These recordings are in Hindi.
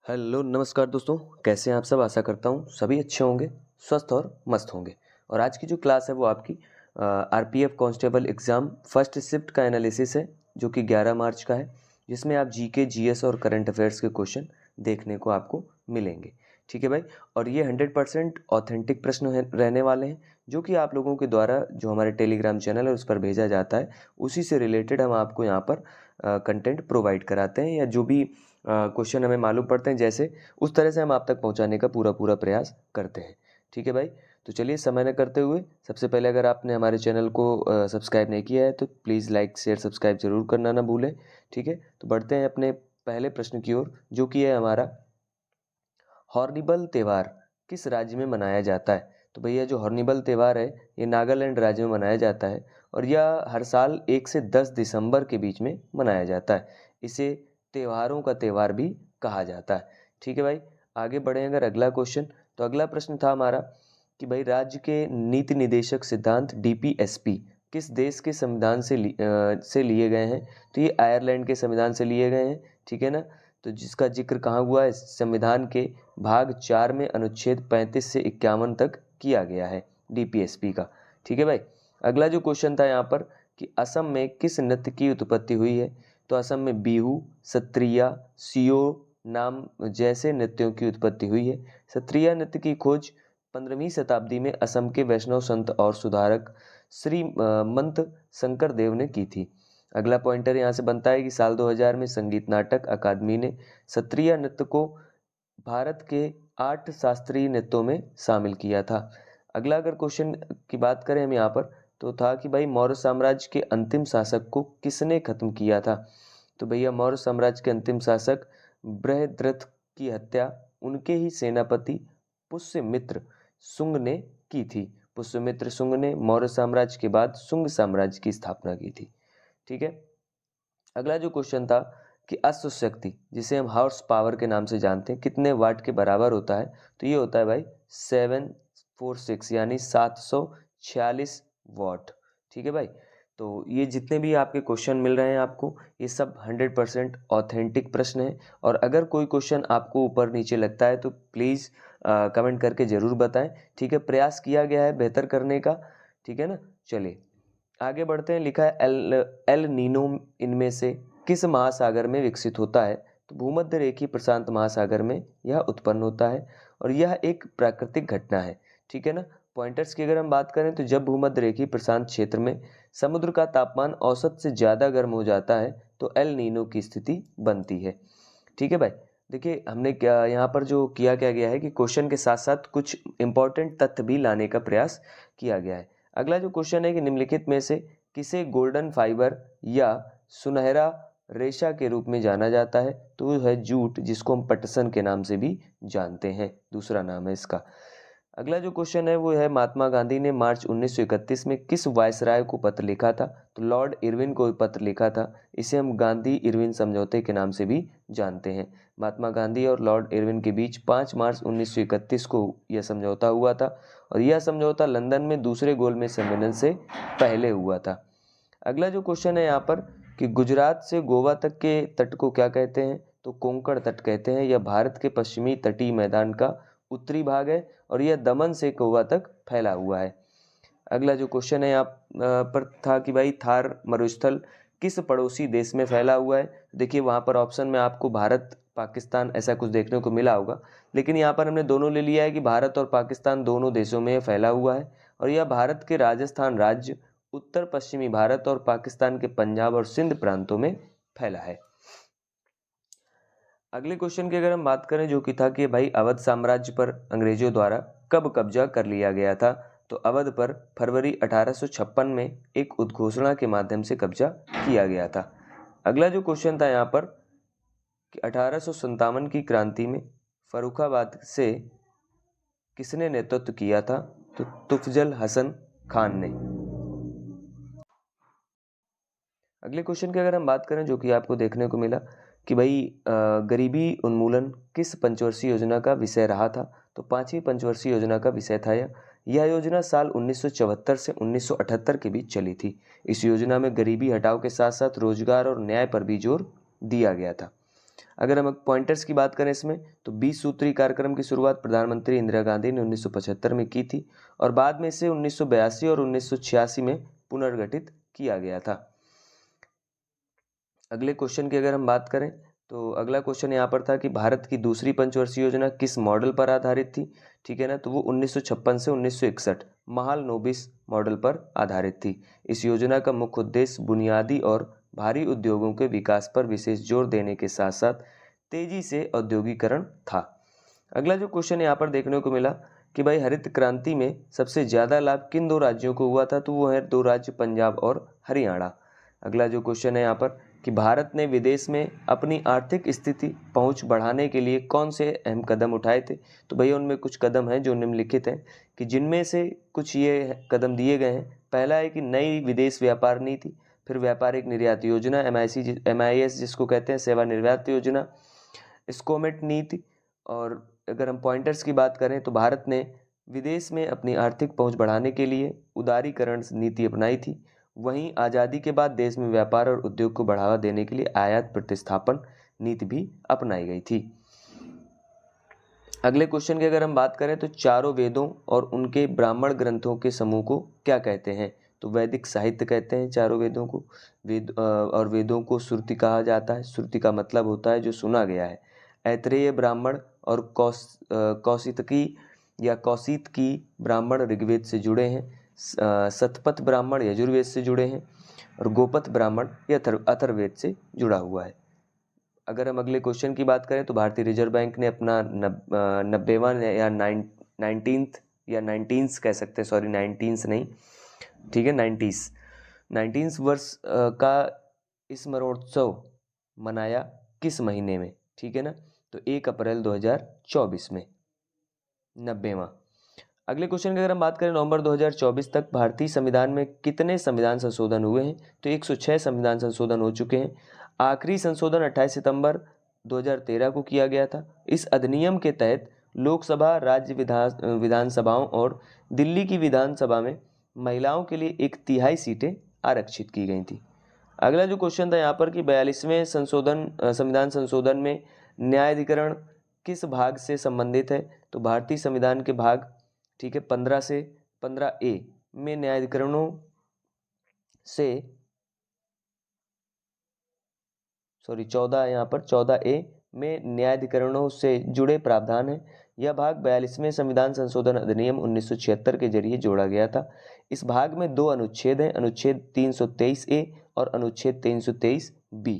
हेलो नमस्कार दोस्तों, कैसे हैं आप सब। आशा करता हूँ सभी अच्छे होंगे, स्वस्थ और मस्त होंगे। और आज की जो क्लास है वो आपकी RPF constable exam first shift का एनालिसिस है, जो कि 11 मार्च का है, जिसमें आप जीके, जीएस और करंट अफेयर्स के क्वेश्चन देखने को आपको मिलेंगे। ठीक है भाई। और ये 100% ऑथेंटिक प्रश्न रहने वाले हैं, जो कि आप लोगों के द्वारा जो हमारे टेलीग्राम चैनल है उस पर भेजा जाता है, उसी से रिलेटेड हम आपको यहाँ पर कंटेंट प्रोवाइड कराते हैं, या जो भी क्वेश्चन हमें मालूम पड़ते हैं जैसे, उस तरह से हम आप तक पहुंचाने का पूरा पूरा प्रयास करते हैं। ठीक है भाई। तो चलिए समय न करते हुए, सबसे पहले अगर आपने हमारे चैनल को सब्सक्राइब नहीं किया है तो प्लीज़ लाइक शेयर सब्सक्राइब ज़रूर करना ना भूलें। ठीक है, तो बढ़ते हैं अपने पहले प्रश्न की ओर, जो कि है हमारा, हॉर्निबल त्यौहार किस राज्य में मनाया जाता है। तो भैया जो हॉर्निबल त्यौहार है ये नागालैंड राज्य में मनाया जाता है, और यह हर साल 1 से 10 दिसंबर के बीच में मनाया जाता है। इसे त्योहारों का त्यौहार भी कहा जाता है। ठीक है भाई। आगे बढ़े अगर अगला क्वेश्चन, तो अगला प्रश्न था हमारा कि भाई राज्य के नीति निदेशक सिद्धांत डीपीएसपी किस देश के संविधान से लिए गए हैं। तो ये आयरलैंड के संविधान से लिए गए हैं। ठीक है ना। तो जिसका जिक्र कहाँ हुआ है, संविधान के भाग 4 में अनुच्छेद 35 से 51 तक किया गया है डीपीएसपी का। ठीक है भाई। अगला जो क्वेश्चन था यहाँ पर कि असम में किस नृत्य की उत्पत्ति हुई है। तो असम में बिहू, सत्रिया, सियो नाम जैसे नृत्यों की उत्पत्ति हुई है। सत्रिया नृत्य की खोज 15वीं शताब्दी में असम के वैष्णव संत और सुधारक श्री मंत शंकर देव ने की थी। अगला पॉइंटर यहाँ से बनता है कि साल 2000 में संगीत नाटक अकादमी ने सत्रिया नृत्य को भारत के 8 शास्त्रीय नृत्यों में शामिल किया था। अगला अगर क्वेश्चन की बात करें हम यहाँ पर, तो था कि भाई मौर्य साम्राज्य के अंतिम शासक को किसने खत्म किया था। तो भैया मौर्य साम्राज्य के अंतिम शासक बृहद्रथ की हत्या उनके ही सेनापति पुष्यमित्र शुंग ने की थी। पुष्यमित्र शुंग ने मौर्य साम्राज्य के बाद शुंग साम्राज्य की स्थापना की थी। ठीक है। अगला जो क्वेश्चन था कि अश्व शक्ति, जिसे हम हॉर्स पावर के नाम से जानते हैं, कितने वाट के बराबर होता है। तो ये होता है भाई 746 यानी 746 वाट। ठीक है भाई। तो ये जितने भी आपके क्वेश्चन मिल रहे हैं आपको, ये सब 100% ऑथेंटिक प्रश्न है। और अगर कोई क्वेश्चन आपको ऊपर नीचे लगता है तो प्लीज़ कमेंट करके ज़रूर बताएं। ठीक है, प्रयास किया गया है बेहतर करने का। ठीक है ना। चलिए आगे बढ़ते हैं। लिखा है एल नीनो इनमें से किस महासागर में विकसित होता है। तो भूमध्य रेखीय प्रशांत महासागर में यह उत्पन्न होता है, और यह एक प्राकृतिक घटना है। ठीक है ना। पॉइंटर्स की अगर हम बात करें तो जब भूमध्य रेखीय प्रशांत क्षेत्र में समुद्र का तापमान औसत से ज़्यादा गर्म हो जाता है तो एल नीनो की स्थिति बनती है। ठीक है भाई। देखिए हमने क्या यहाँ पर जो किया क्या गया है कि क्वेश्चन के साथ साथ कुछ इंपॉर्टेंट तथ्य भी लाने का प्रयास किया गया है। अगला जो क्वेश्चन है कि निम्नलिखित में से किसे गोल्डन फाइबर या सुनहरा रेशा के रूप में जाना जाता है। तो वो है जूट, जिसको हम पटसन के नाम से भी जानते हैं, दूसरा नाम है इसका। अगला जो क्वेश्चन है वो है महात्मा गांधी ने मार्च 1931 में किस वायसराय को पत्र लिखा था। तो लॉर्ड इरविन को पत्र लिखा था। इसे हम गांधी इरविन समझौते के नाम से भी जानते हैं। महात्मा गांधी और लॉर्ड इरविन के बीच 5 मार्च 1931 को यह समझौता हुआ था, और यह समझौता लंदन में दूसरे गोलमेज सम्मेलन से पहले हुआ था। अगला जो क्वेश्चन है यहाँ पर कि गुजरात से गोवा तक के तट को क्या कहते हैं। तो कोंकण तट कहते हैं। यह भारत के पश्चिमी तटीय मैदान का उत्तरी भाग है, और यह दमन से गोवा तक फैला हुआ है। अगला जो क्वेश्चन है यहाँ पर था कि भाई थार मरुस्थल किस पड़ोसी देश में फैला हुआ है। देखिए वहाँ पर ऑप्शन में आपको भारत पाकिस्तान ऐसा कुछ देखने को मिला होगा, लेकिन यहाँ पर हमने दोनों ले लिया है कि भारत और पाकिस्तान दोनों देशों में फैला हुआ है, और यह भारत के राजस्थान राज्य, उत्तर पश्चिमी भारत और पाकिस्तान के पंजाब और सिंध प्रांतों में फैला है। अगले क्वेश्चन की अगर हम बात करें, जो कि था कि भाई अवध साम्राज्य पर अंग्रेजों द्वारा कब कब्जा कर लिया गया था। तो अवध पर फरवरी 1856 में एक उद्घोषणा के माध्यम से कब्जा किया गया था। अगला जो क्वेश्चन था यहाँ पर कि 1857 की क्रांति में फर्रुखाबाद से किसने नेतृत्व किया था। तो तुफजल हसन खान ने। अगले क्वेश्चन की अगर हम बात करें, जो कि आपको देखने को मिला कि भाई गरीबी उन्मूलन किस पंचवर्षीय योजना का विषय रहा था। तो 5वीं पंचवर्षीय योजना का विषय था यह योजना साल 1974 से 1978 के बीच चली थी। इस योजना में गरीबी हटाओ के साथ साथ रोजगार और न्याय पर भी जोर दिया गया था। अगर हम पॉइंटर्स की बात करें इसमें, तो 20 सूत्री कार्यक्रम की शुरुआत प्रधानमंत्री इंदिरा गांधी ने 1975 में की थी और बाद में इसे 1982 और 1986 में पुनर्गठित किया गया था। अगले क्वेश्चन की अगर हम बात करें, तो अगला क्वेश्चन यहाँ पर था कि भारत की दूसरी पंचवर्षीय योजना किस मॉडल पर आधारित थी। ठीक है ना, तो वो 1956 से 1961 महालनोबिस मॉडल पर आधारित थी। इस योजना का मुख्य उद्देश्य बुनियादी और भारी उद्योगों के विकास पर विशेष जोर देने के साथ साथ तेजी से औद्योगिकरण था। अगला जो क्वेश्चन यहाँ पर देखने को मिला कि भाई हरित क्रांति में सबसे ज़्यादा लाभ किन दो राज्यों को हुआ था, तो वो है दो राज्य पंजाब और हरियाणा। अगला जो क्वेश्चन है यहाँ पर कि भारत ने विदेश में अपनी आर्थिक स्थिति पहुंच बढ़ाने के लिए कौन से अहम कदम उठाए थे, तो भैया उनमें कुछ कदम हैं जो निम्नलिखित हैं कि जिनमें से कुछ ये कदम दिए गए हैं। पहला है कि नई विदेश व्यापार नीति, फिर व्यापारिक निर्यात योजना MIS जिसको कहते हैं सेवा निर्यात योजना, स्कोमेट नीति। और अगर हम पॉइंटर्स की बात करें तो भारत ने विदेश में अपनी आर्थिक पहुंच बढ़ाने के लिए उदारीकरण नीति अपनाई थी। वहीं आज़ादी के बाद देश में व्यापार और उद्योग को बढ़ावा देने के लिए आयात प्रतिस्थापन नीति भी अपनाई गई थी। अगले क्वेश्चन की अगर हम बात करें तो चारों वेदों और उनके ब्राह्मण ग्रंथों के समूह को क्या कहते हैं, तो वैदिक साहित्य कहते हैं चारों वेदों को। और वेदों को श्रुति कहा जाता है। श्रुति का मतलब होता है जो सुना गया है। ऐत्रेय ब्राह्मण और कौशितकी या कौशितकी ब्राह्मण ऋग्वेद से जुड़े हैं। शतपथ ब्राह्मण यजुर्वेद से जुड़े हैं और गोपथ ब्राह्मण अथर्ववेद से जुड़ा हुआ है। अगर हम अगले क्वेश्चन की बात करें तो भारतीय रिजर्व बैंक ने अपना 90वां या 19th कह सकते हैं, सॉरी 19th नहीं, ठीक है 19th वर्ष का स्मरणोत्सव मनाया किस महीने में, ठीक है ना, तो 1 अप्रैल 2024 में 90वां। अगले क्वेश्चन की अगर हम बात करें नवंबर 2024 तक भारतीय संविधान में कितने संविधान संशोधन हुए हैं, तो 106 संविधान संशोधन हो चुके हैं। आखिरी संशोधन 28 सितंबर 2013 को किया गया था। इस अधिनियम के तहत लोकसभा, राज्य विधानसभाओं और दिल्ली की विधानसभा में महिलाओं के लिए 1/3 सीटें आरक्षित की गई थी। अगला जो क्वेश्चन था यहाँ पर कि 42वें संविधान संशोधन में न्यायाधिकरण किस भाग से संबंधित है, तो भारतीय संविधान के भाग, ठीक है 15 से 15A में न्यायाधिकरणों से 14 यहाँ पर 14A में न्यायाधिकरणों से जुड़े प्रावधान है। यह भाग 42वें संविधान संशोधन अधिनियम 1976 के जरिए जोड़ा गया था। इस भाग में 2 अनुच्छेद हैं, अनुच्छेद 323A और अनुच्छेद 323B।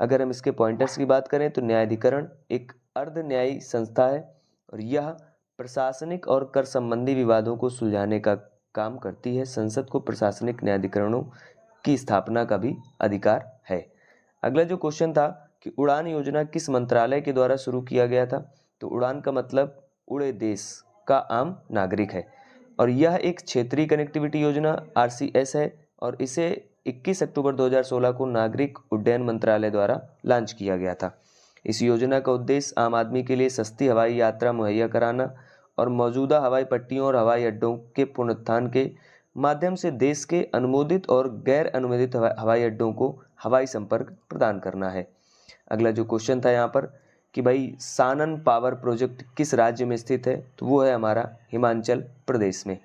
अगर हम इसके पॉइंटर्स की बात करें तो न्यायाधिकरण एक अर्ध न्यायी संस्था है और यह प्रशासनिक और कर संबंधी विवादों को सुलझाने का काम करती है। संसद को प्रशासनिक न्यायाधिकरणों की स्थापना का भी अधिकार है। अगला जो क्वेश्चन था कि उड़ान योजना किस मंत्रालय के द्वारा शुरू किया गया था, तो उड़ान का मतलब उड़े देश का आम नागरिक है और यह एक क्षेत्रीय कनेक्टिविटी योजना RCS है और इसे 21 अक्टूबर 2016 को नागरिक उड्डयन मंत्रालय द्वारा लॉन्च किया गया था। इस योजना का उद्देश्य आम आदमी के लिए सस्ती हवाई यात्रा मुहैया कराना और मौजूदा हवाई पट्टियों और हवाई अड्डों के पुनरुत्थान के माध्यम से देश के अनुमोदित और गैर अनुमोदित हवाई अड्डों को हवाई संपर्क प्रदान करना है। अगला जो क्वेश्चन था यहाँ पर कि भाई सानन पावर प्रोजेक्ट किस राज्य में स्थित है, तो वो है हमारा हिमाचल प्रदेश में।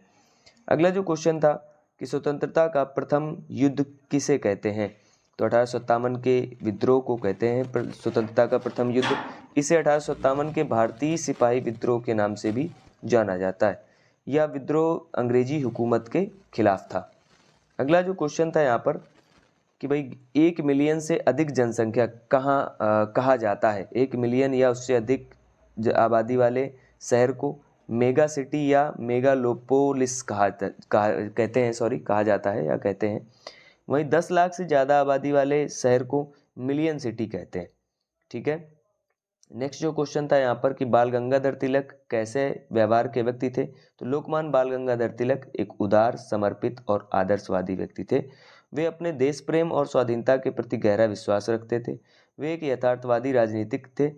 अगला जो क्वेश्चन था कि स्वतंत्रता का प्रथम युद्ध किसे कहते हैं, तो 1857 के विद्रोह को कहते हैं स्वतंत्रता का प्रथम युद्ध। इसे 1857 के भारतीय सिपाही विद्रोह के नाम से भी जाना जाता है। यह विद्रोह अंग्रेजी हुकूमत के खिलाफ था। अगला जो क्वेश्चन था यहाँ पर कि भाई 1 मिलियन से अधिक जनसंख्या कहा जाता है, 1 मिलियन या उससे अधिक आबादी वाले शहर को मेगा सिटी या मेगालोपोलिस कहा जाता है या कहते हैं। वहीं 10 लाख से ज़्यादा आबादी वाले शहर को मिलियन सिटी कहते हैं, ठीक है। नेक्स्ट जो क्वेश्चन था यहाँ पर कि बाल गंगाधर तिलक कैसे व्यवहार के व्यक्ति थे, तो लोकमान्य बाल गंगाधर तिलक एक उदार, समर्पित और आदर्शवादी व्यक्ति थे। वे अपने देश प्रेम और स्वाधीनता के प्रति गहरा विश्वास रखते थे। वे एक यथार्थवादी राजनीतिक थे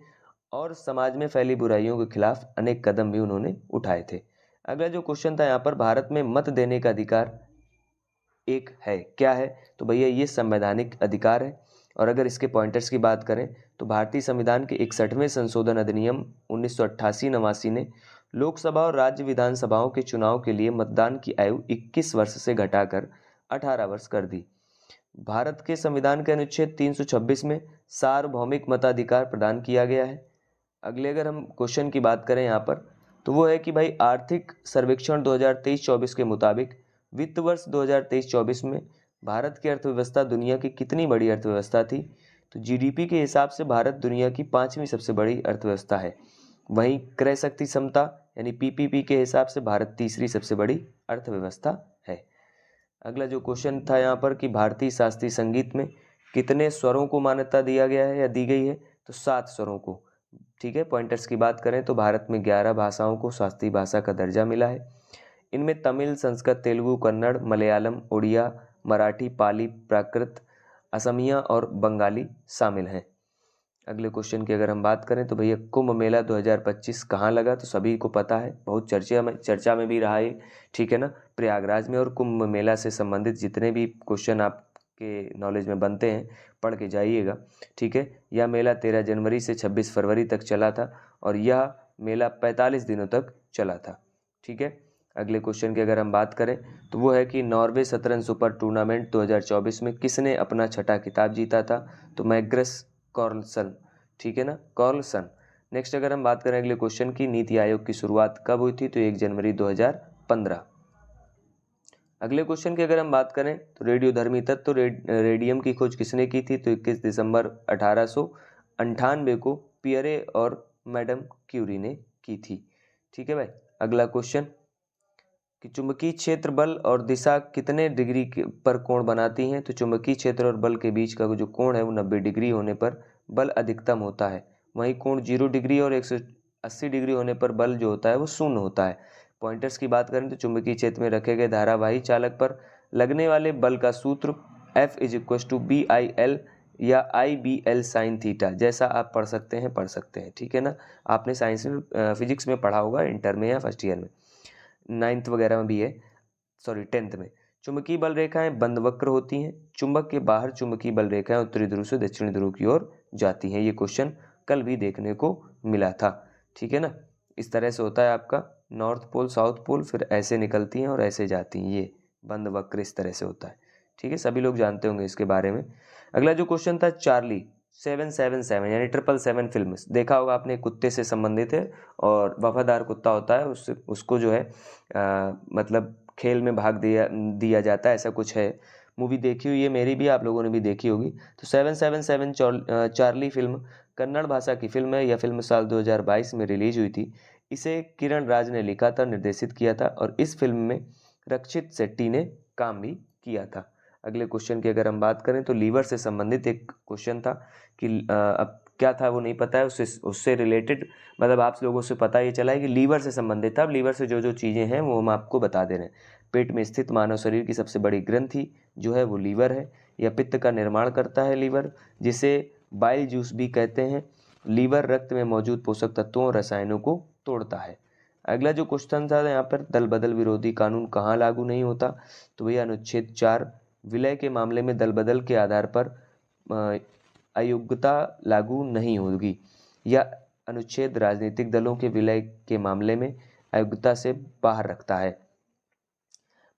और समाज में फैली बुराइयों के खिलाफ अनेक कदम भी उन्होंने उठाए थे। अगला जो क्वेश्चन था यहाँ पर भारत में मत देने का अधिकार एक है, क्या है, तो भैया ये संवैधानिक अधिकार है और अगर इसके पॉइंटर्स की बात करें तो भारतीय संविधान के 61वें संशोधन अधिनियम 1988-89 ने लोकसभा और राज्य विधानसभाओं के चुनाव के लिए मतदान की आयु 21 वर्ष से घटाकर 18 वर्ष कर दी। भारत के संविधान के अनुच्छेद 326 में सार्वभौमिक मताधिकार प्रदान किया गया है। अगले अगर हम क्वेश्चन की बात करें यहाँ पर तो वो है कि भाई आर्थिक सर्वेक्षण 2023-24 के मुताबिक वित्त वर्ष 2023-24 में भारत की अर्थव्यवस्था दुनिया की कितनी बड़ी अर्थव्यवस्था थी? तो जीडीपी के हिसाब से भारत दुनिया की 5वीं सबसे बड़ी अर्थव्यवस्था है। वहीं क्रय शक्ति क्षमता यानी पीपीपी के हिसाब से भारत तीसरी सबसे बड़ी अर्थव्यवस्था है। अगला जो क्वेश्चन था यहाँ पर कि भारतीय शास्त्रीय संगीत में कितने स्वरों को मान्यता दिया गया है या दी गई है? तो 7 स्वरों को। ठीक है, पॉइंटर्स की बात करें तो भारत में 11 भाषाओं को शास्त्रीय भाषा का दर्जा मिला है। इनमें तमिल, संस्कृत, तेलुगु, कन्नड़, मलयालम, उड़िया, मराठी, पाली, प्राकृत, असमिया और बंगाली शामिल हैं। अगले क्वेश्चन की अगर हम बात करें तो भैया कुंभ मेला 2025 कहाँ लगा? तो सभी को पता है, बहुत चर्चा में भी रहा है। ठीक है ना, प्रयागराज में। और कुंभ मेला से संबंधित जितने भी क्वेश्चन आपके नॉलेज में बनते हैं पढ़ के जाइएगा। ठीक है, यह मेला 13 जनवरी से 26 फरवरी तक चला था और यह मेला 45 दिनों तक चला था। ठीक है, अगले क्वेश्चन की अगर हम बात करें तो वो है कि नॉर्वे शतरंज सुपर टूर्नामेंट 2024 में किसने अपना छठा खिताब जीता था? तो मैग्नस कार्लसन। ठीक है ना, कार्लसन। नेक्स्ट अगर हम बात करें अगले क्वेश्चन की, नीति आयोग की शुरुआत कब हुई थी? तो 1 जनवरी 2015। अगले क्वेश्चन की अगर हम बात करें तो रेडियोधर्मी तत्व रेडियम की खोज किसने की थी? तो 21 दिसंबर 1898 को पियरे और मैडम क्यूरी ने की थी। ठीक है भाई, अगला क्वेश्चन कि चुंबकीय क्षेत्र बल और दिशा कितने डिग्री पर कोण बनाती हैं? तो चुंबकीय क्षेत्र और बल के बीच का जो कोण है वो 90 डिग्री होने पर बल अधिकतम होता है। वहीं कोण 0 डिग्री और 180 डिग्री होने पर बल जो होता है वो शून्य होता है। पॉइंटर्स की बात करें तो चुंबकीय क्षेत्र में रखे गए धारावाही चालक पर लगने वाले बल का सूत्र F = BIL या IBL sin थीटा, जैसा आप पढ़ सकते हैं। ठीक है ना, आपने साइंस में फिजिक्स में पढ़ा होगा, इंटर में या फर्स्ट ईयर में, 9th वगैरह में भी है, 10th में। चुंबकीय बल रेखाएं बंद वक्र होती हैं। चुंबक के बाहर चुंबकीय बल रेखाएं उत्तरी ध्रुव से दक्षिणी ध्रुव की ओर जाती हैं। ये क्वेश्चन कल भी देखने को मिला था। ठीक है ना, इस तरह से होता है आपका नॉर्थ पोल साउथ पोल, फिर ऐसे निकलती हैं और ऐसे जाती हैं। ये बंद वक्र इस तरह से होता है। ठीक है, सभी लोग जानते होंगे इसके बारे में। अगला जो क्वेश्चन था, चार्ली 777 यानी 777 फिल्म देखा होगा आपने, कुत्ते से संबंधित है और वफादार कुत्ता होता है, उसको जो है मतलब खेल में भाग दिया जाता है, ऐसा कुछ है। मूवी देखी हुई है मेरी भी, आप लोगों ने भी देखी होगी। तो 777 चार्ली फिल्म कन्नड़ भाषा की फिल्म है। यह फिल्म साल 2022 में रिलीज हुई थी। इसे किरण राज ने लिखा था, निर्देशित किया था और इस फिल्म में रक्षित शेट्टी ने काम भी किया था। अगले क्वेश्चन की अगर हम बात करें तो लीवर से संबंधित एक क्वेश्चन था कि अब क्या था वो नहीं पता है, उससे रिलेटेड मतलब आप लोगों से पता ये चला है कि लीवर से संबंधित था। अब लीवर से जो जो चीज़ें हैं वो हम आपको बता दे रहे हैं। पेट में स्थित मानव शरीर की सबसे बड़ी ग्रंथि जो है वो लीवर है। यह पित्त का निर्माण करता है लीवर, जिसे बाइल जूस भी कहते हैं। लीवर रक्त में मौजूद पोषक तत्वों और रसायनों को तोड़ता है। अगला जो क्वेश्चन था यहाँ पर, दल बदल विरोधी कानून कहाँ लागू नहीं होता? तो भैया अनुच्छेद 4 विलय के मामले में दल बदल के आधार पर अयोग्यता लागू नहीं होगी। यह अनुच्छेद राजनीतिक दलों के विलय के मामले में अयोग्यता से बाहर रखता है।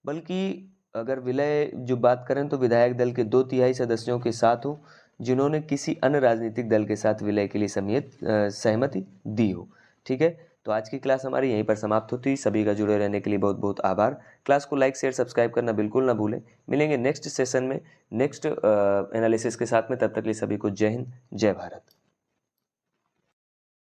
बल्कि अगर विलय जो बात करें तो विधायक दल के 2/3 सदस्यों के साथ हो जिन्होंने किसी अन्य राजनीतिक दल के साथ विलय के लिए सहमति दी हो। ठीक है, तो आज की क्लास हमारी यहीं पर समाप्त होती है। सभी का जुड़े रहने के लिए बहुत बहुत आभार। क्लास को लाइक शेयर सब्सक्राइब करना बिल्कुल ना भूलें। मिलेंगे नेक्स्ट सेशन में नेक्स्ट एनालिसिस के साथ में, तब तक के लिए सभी को जय हिंद जय भारत।